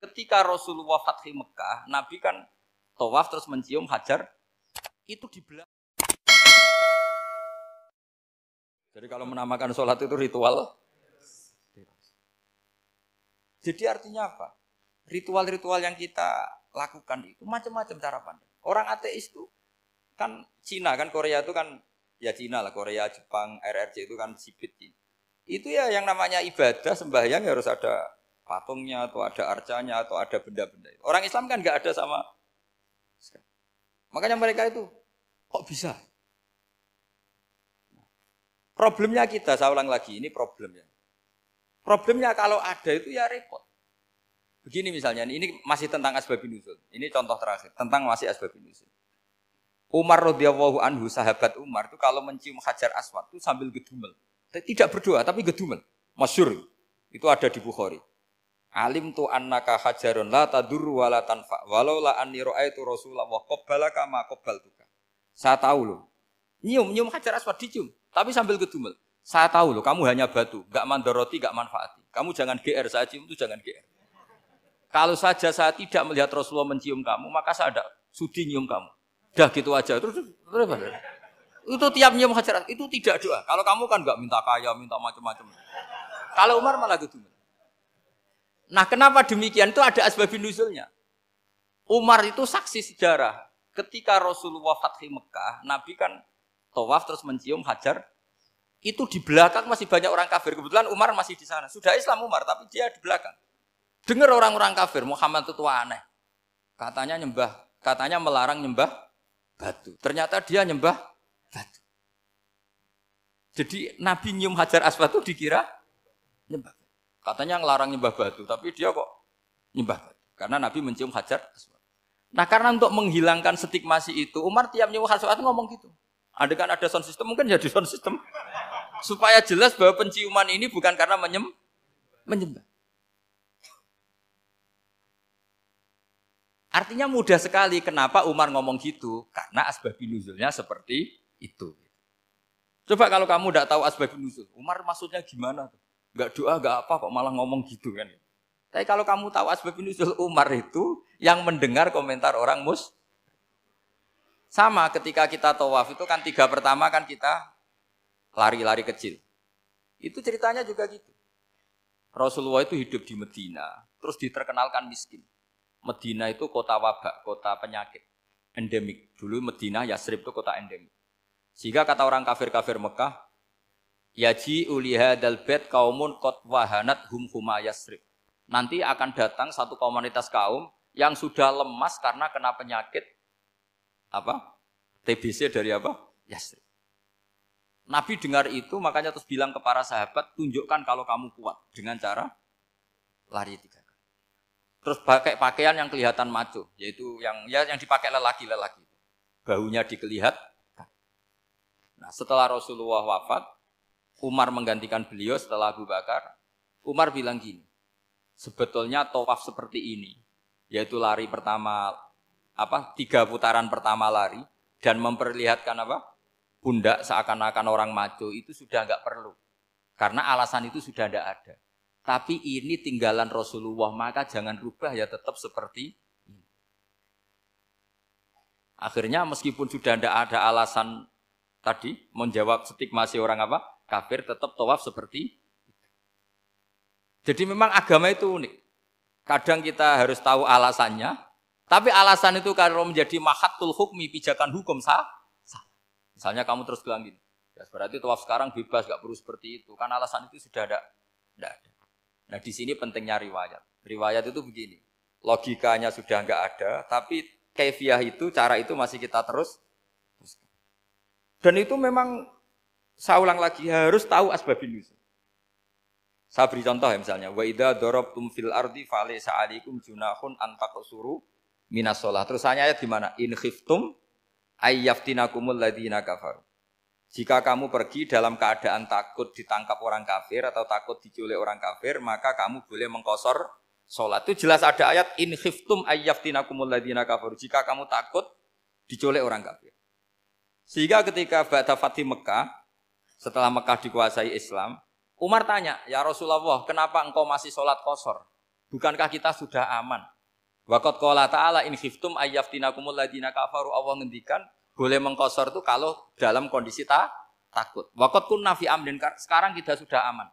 Ketika Rasulullah Fathi Mekah, Nabi kan tawaf terus mencium hajar, itu di belakang. Jadi kalau menamakan sholat itu ritual. Jadi artinya apa? Ritual-ritual yang kita lakukan itu macam-macam cara pandang. Orang ateis itu kan Cina, kan Korea itu kan, ya Cina lah, Korea, Jepang, RRC itu kan sipit. Itu ya yang namanya ibadah, sembahyang harus ada patungnya, atau ada arcanya, atau ada benda-benda itu. Orang Islam kan nggak ada sama. Makanya mereka itu, kok bisa? Problemnya kita, saya ulang lagi, ini problemnya. Problemnya kalau ada itu ya repot. Begini misalnya, ini masih tentang asbabun nuzul. Ini contoh terakhir, tentang masih asbabun nuzul. Umar radhiyallahu anhu, sahabat Umar itu kalau mencium hajar aswad itu sambil gedumel. Tidak berdoa, tapi gedumel. Masyhur. Itu ada di Bukhari. Alim tu annaka hajarun la tadur wa la tanfa. Walau la anni ra'aitu Rasulullah qabbalaka ma qabbaltuka. Saya tahu loh. Nyium hajar aswad dicium, tapi sambil gedumel. Saya tahu loh, kamu hanya batu, enggak mandoroti, enggak manfaati. Kamu jangan GR, saya cium itu jangan GR. Kalau saja saya tidak melihat Rasulullah mencium kamu, maka saya ada sudi nyium kamu. Dah gitu aja. Terus itu tiap nyium hajar itu tidak doa. Kalau kamu kan enggak minta kaya, minta macam-macam. Kalau Umar malah gedumel. Nah, kenapa demikian? Itu ada asbabun nuzulnya. Umar itu saksi sejarah. Ketika Rasulullah Fathi Mekah, Nabi kan tawaf terus mencium hajar. Itu di belakang masih banyak orang kafir. Kebetulan Umar masih di sana. Sudah Islam Umar, tapi dia di belakang. Dengar orang-orang kafir, Muhammad itu tua aneh. Katanya melarang nyembah batu. Ternyata dia nyembah batu. Jadi Nabi nyium hajar aswad itu dikira nyembah. Katanya ngelarang nyembah batu, tapi dia kok nyembah batu. Karena Nabi mencium hajar aswad. Nah, karena untuk menghilangkan stigmasi itu, Umar tiap nyium hajar aswad itu ngomong gitu. Ada kan ada sound system, mungkin jadi sound system. Supaya jelas bahwa penciuman ini bukan karena menyembah. Artinya mudah sekali kenapa Umar ngomong gitu. Karena asbabun nuzulnya seperti itu. Coba kalau kamu tidak tahu asbabun nuzul, Umar maksudnya gimana? Enggak doa, enggak apa kok malah ngomong gitu kan. Tapi kalau kamu tahu asbabun nuzul Umar itu yang mendengar komentar orang sama ketika kita tawaf itu kan 3 pertama kan kita lari-lari kecil. Itu ceritanya juga gitu. Rasulullah itu hidup di Medina, terus diterkenalkan miskin. Medina itu kota wabak, kota penyakit, endemik. Dulu Medina, Yasrib itu kota endemik. Sehingga kata orang kafir-kafir Mekah, yaji uliha dalbet kaumun kot wahanat huma Yasrib. Nanti akan datang satu komunitas kaum yang sudah lemas karena kena penyakit TBC dari Yasrib. Nabi dengar itu, makanya terus bilang ke para sahabat, tunjukkan kalau kamu kuat dengan cara lari 3 kali. Terus pakai pakaian yang kelihatan maco, yaitu yang dipakai lelaki-lelaki. Bahunya dikelihatan. Nah, setelah Rasulullah wafat, Umar menggantikan beliau setelah Abu Bakar. Umar bilang gini, sebetulnya tawaf seperti ini, yaitu lari pertama 3 putaran pertama lari dan memperlihatkan pundak seakan-akan orang maco itu sudah enggak perlu. Karena alasan itu sudah tidak ada. Tapi ini tinggalan Rasulullah, maka jangan rubah ya tetap seperti ini. Akhirnya meskipun sudah tidak ada alasan tadi menjawab stigmasi orang kafir, tetap tawaf seperti itu. Jadi memang agama itu unik. Kadang kita harus tahu alasannya, tapi alasan itu kalau menjadi mahatul hukmi, pijakan hukum sah. Misalnya kamu terus bilang gini, ya berarti tawaf sekarang bebas, gak perlu seperti itu. Kan alasan itu sudah tidak ada. Nah di sini pentingnya riwayat. Riwayat itu begini, logikanya sudah enggak ada, tapi kaifiyah itu, cara itu masih kita terus. Dan itu memang, saya ulang lagi, harus tahu asbabun nuzul. Saya beri contoh ya misalnya, wa idza darabtum fil ardi falaysa 'alaikum junahun an taqsuru minas shalah. Terus ayat di mana? In khiftum ayyaftinakumul ladzina kafaru. Jika kamu pergi dalam keadaan takut ditangkap orang kafir atau takut diculik orang kafir, maka kamu boleh mengqasar salat. Itu jelas ada ayat in khiftum ayyaftinakumul ladzina kafaru. Jika kamu takut diculik orang kafir. Sehingga ketika ba'da Fathi Mekah, setelah Mekah dikuasai Islam, Umar tanya, "Ya Rasulullah, kenapa engkau masih salat qasar?" Bukankah kita sudah aman? Waqad qala ta'ala in khiftum ayyaftinakumul ladina kafaru. Allah ngendikan boleh mengkosor itu kalau dalam kondisi takut. Waqad kunna fi amrin, sekarang kita sudah aman.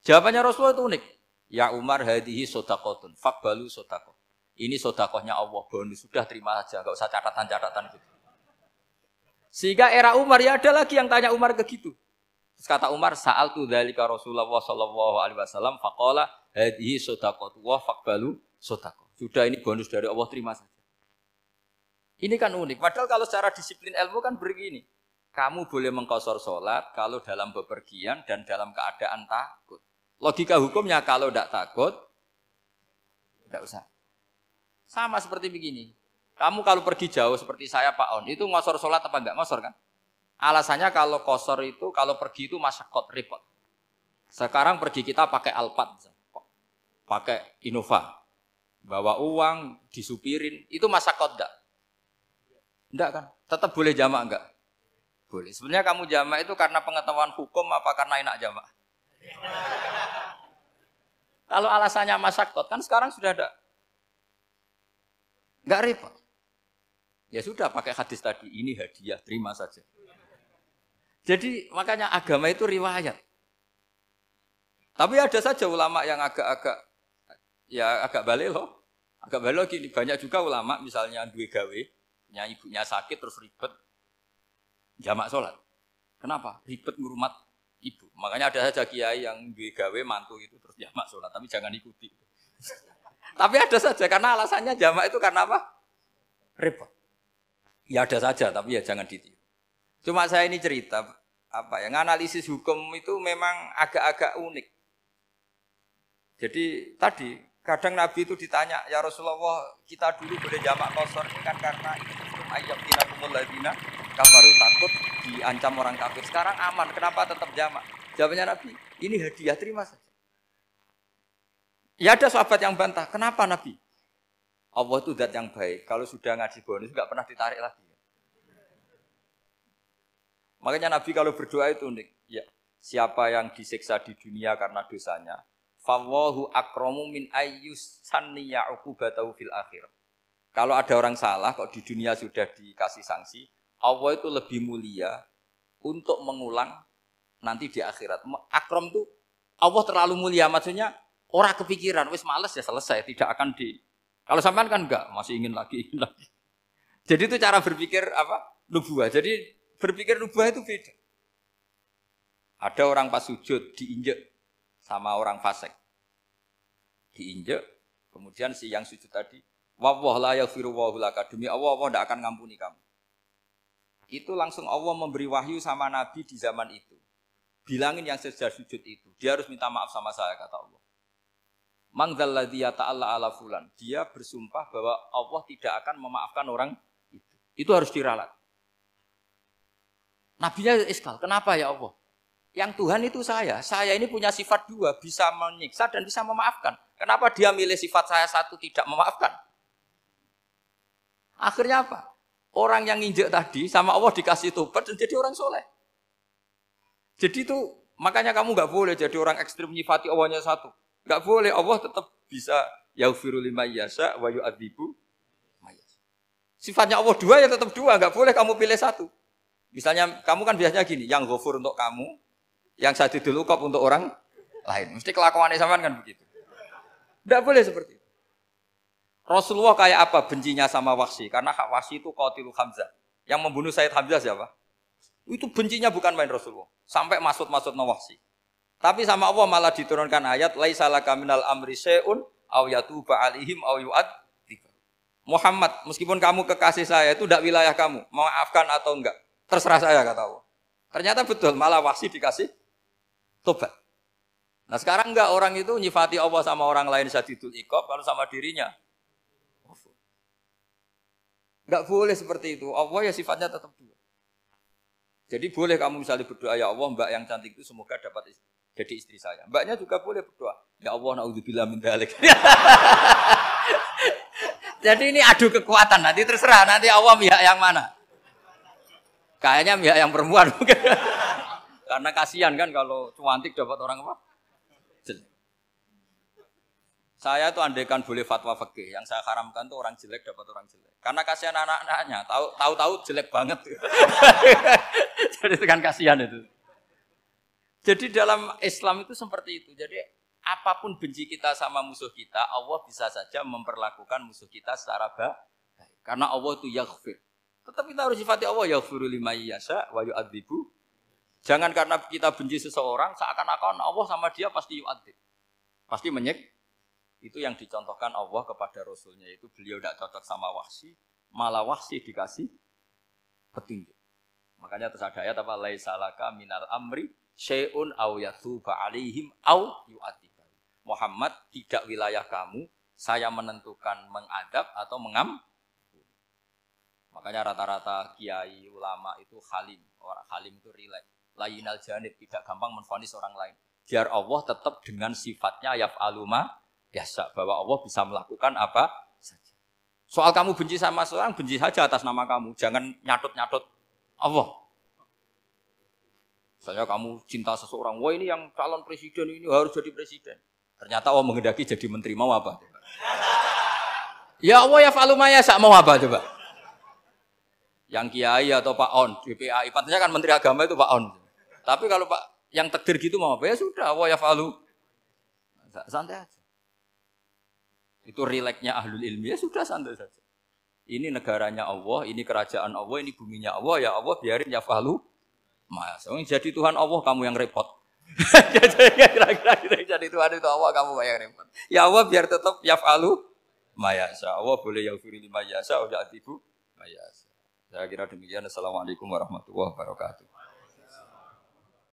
Jawabannya Rasulullah itu unik. Ya Umar hadihi sodaqotun, faqbalu sodaqoh. Ini sodakohnya Allah, bonus sudah terima saja, enggak usah catatan-catatan gitu. Sehingga era Umar ya ada lagi yang tanya Umar ke gitu. Terus kata Umar, sa'al tu dzalika Rasulullah sallallahu alaihi wasallam faqala hadihi sodaqotu wa faqbalu sodaqoh. Sudah ini bonus dari Allah, terima saja. Ini kan unik. Padahal kalau secara disiplin ilmu kan begini. Kamu boleh mengqashar sholat kalau dalam bepergian dan dalam keadaan takut. Logika hukumnya kalau tidak takut, tidak usah. Sama seperti begini. Kamu kalau pergi jauh seperti saya Pak On, itu ngosor sholat apa enggak? Ngosor kan? Alasannya kalau kosor itu, kalau pergi itu masyakot, repot. Sekarang pergi kita pakai Alphard, pakai Innova. Bawa uang, disupirin, itu masyakot enggak? Enggak kan? Tetap boleh jamak enggak? Boleh. Sebenarnya kamu jamak itu karena pengetahuan hukum apa karena enak jamak? Kalau alasannya masyakot, kan sekarang sudah ada. Enggak repot. Ya sudah pakai hadis tadi, ini hadiah, terima saja. Jadi makanya agama itu riwayat. Tapi ada saja ulama yang agak balik loh. Agak balik loh gini, banyak juga ulama misalnya duwe gawe, ibunya sakit terus ribet jamak sholat. Kenapa? Ribet ngurumat ibu. Makanya ada saja kiai yang duwe gawe mantu itu terus jamak sholat, tapi jangan ikuti. Tapi ada saja karena alasannya jamak itu karena apa? Repot. Ya ada saja, tapi ya jangan ditiru. Cuma saya ini cerita apa ya, analisis hukum itu memang agak-agak unik. Jadi tadi kadang Nabi itu ditanya, ya Rasulullah kita dulu boleh jamak qashar ini kan karena itu ayat tinakumul ladina kafaru, takut diancam orang kafir. Sekarang aman, kenapa tetap jamak? Jawabannya Nabi, ini hadiah, terima saja. Ya ada sahabat yang bantah, kenapa Nabi? Allah itu zat yang baik. Kalau sudah ngaji bonus nggak pernah ditarik lagi. Makanya Nabi kalau berdoa itu unik. Ya, siapa yang disiksa di dunia karena dosanya, fawahu akramu min ayyus sanniya uqubatahu fil akhir. Kalau ada orang salah kok di dunia sudah dikasih sanksi, Allah itu lebih mulia untuk mengulang nanti di akhirat. Akram itu Allah terlalu mulia, maksudnya orang kepikiran, wis males ya selesai, tidak akan di. Kalau sampean kan enggak, masih ingin lagi. Jadi itu cara berpikir apa? Nubuah. Jadi berpikir nubuah itu beda. Ada orang pas sujud diinjek sama orang fasik. Diinjek, kemudian si yang sujud tadi, wallah la yaghfiru wallahu laka, demi Allah tidak akan ngampuni kamu. Itu langsung Allah memberi wahyu sama Nabi di zaman itu. Bilangin yang sedang sujud itu, dia harus minta maaf sama saya, kata Allah. Mangzalladzi yata'alla ala fulan. Dia bersumpah bahwa Allah tidak akan memaafkan orang itu. Itu harus diralat. Nabinya iskal, kenapa ya Allah? Yang Tuhan itu saya ini punya sifat dua, bisa menyiksa dan bisa memaafkan. Kenapa dia milih sifat saya satu tidak memaafkan? Akhirnya apa? Orang yang nginjek tadi sama Allah dikasih tobat dan jadi orang soleh. Jadi itu makanya kamu nggak boleh jadi orang ekstrim nyifati Allahnya satu. Nggak boleh, Allah tetap bisa yaghfiru liman yasha wa yu'adzibu may yasha. Sifatnya Allah dua ya tetap dua, nggak boleh kamu pilih satu. Misalnya kamu kan biasanya gini, yang ghafur untuk kamu, yang sadidul uqab untuk orang lain. Mesti kelakuannya sampean kan begitu. Nggak boleh seperti itu. Rasulullah kayak apa bencinya sama Wahsy? Karena Wahsy itu qatilu Hamzah. Yang membunuh Sayyid Hamzah siapa? Itu bencinya bukan main Rasulullah. Sampai maksud-maksud Wahsy. Tapi sama Allah malah diturunkan ayat laisa laka minal amri syai'un aw yatuba alaihim aw yu'adzib. Muhammad, meskipun kamu kekasih saya itu tidak wilayah kamu, maafkan atau enggak, terserah saya, kata Allah. Ternyata betul, malah Wahsy dikasih tobat. Nah sekarang enggak, orang itu nyifati Allah sama orang lain sadidul iqab, kalau sama dirinya enggak boleh seperti itu. Allah ya sifatnya tetap dua. Jadi boleh kamu misalnya berdoa, ya Allah mbak yang cantik itu semoga dapat jadi istri saya. Mbaknya juga boleh berdoa, ya Allah naudzubillah min dzalik. Jadi ini adu kekuatan, nanti terserah nanti Allah pihak yang mana. Kayaknya pihak yang perempuan mungkin. Karena kasihan kan kalau cantik dapat orang apa? Saya tuh andaikan boleh fatwa fikih, yang saya haramkan tuh orang jelek dapat orang jelek. Karena kasihan anak-anaknya, tahu-tahu jelek banget. Jadi itu kan kasihan itu. Jadi dalam Islam itu seperti itu. Jadi apapun benci kita sama musuh kita, Allah bisa saja memperlakukan musuh kita secara baik. Karena Allah itu yaghfir. Tetapi kita harus sifati Allah yaghfiru liman yasha wa yu'adzibu. Jangan karena kita benci seseorang seakan-akan Allah sama dia pasti yu'adzib. Pasti menyek. Itu yang dicontohkan Allah kepada Rasulnya. Itu beliau tidak cocok sama Wahsy. Malah Wahsy dikasih petunjuk. Makanya terus ada ayat apa? Laisa laka minal amri syai'un aw yatuba alaihim aw yu'adzib. Muhammad, tidak wilayah kamu. Saya menentukan mengadab atau mengam. Makanya rata-rata kiai ulama itu halim. Orang halim itu rileks. Layinal janib, tidak gampang menvonis orang lain. Biar Allah tetap dengan sifatnya yaf'alu ma yasha, bahwa Allah bisa melakukan apa saja. Soal kamu benci sama seorang, benci saja atas nama kamu. Jangan nyatut-nyatut Allah. Misalnya kamu cinta seseorang, wah ini yang calon presiden ini harus jadi presiden. Ternyata Allah menghendaki jadi menteri, mau apa? Ya Allah yaf'alu ma yasha, mau apa coba? Yang kiai atau Pak On, DPAI, patutnya kan menteri agama itu Pak On. Tapi kalau Pak yang takdir gitu mau apa? Ya sudah, Allah yaf'alu. Santai aja. Itu rileksnya ahlul ilmi, ya sudah santai saja. Ini negaranya Allah, ini kerajaan Allah, ini buminya Allah, ya Allah biarin yaf'alu. Mas, jadi Tuhan Allah kamu yang repot. Kira-kira jadi Tuhan itu Allah kamu yang repot. Ya Allah biar tetap yaf'alu mayasa. Allah boleh yaghfiru liman yasha wa ya'dzibu mayasa. Saya kira demikian. Assalamualaikum warahmatullahi wabarakatuh.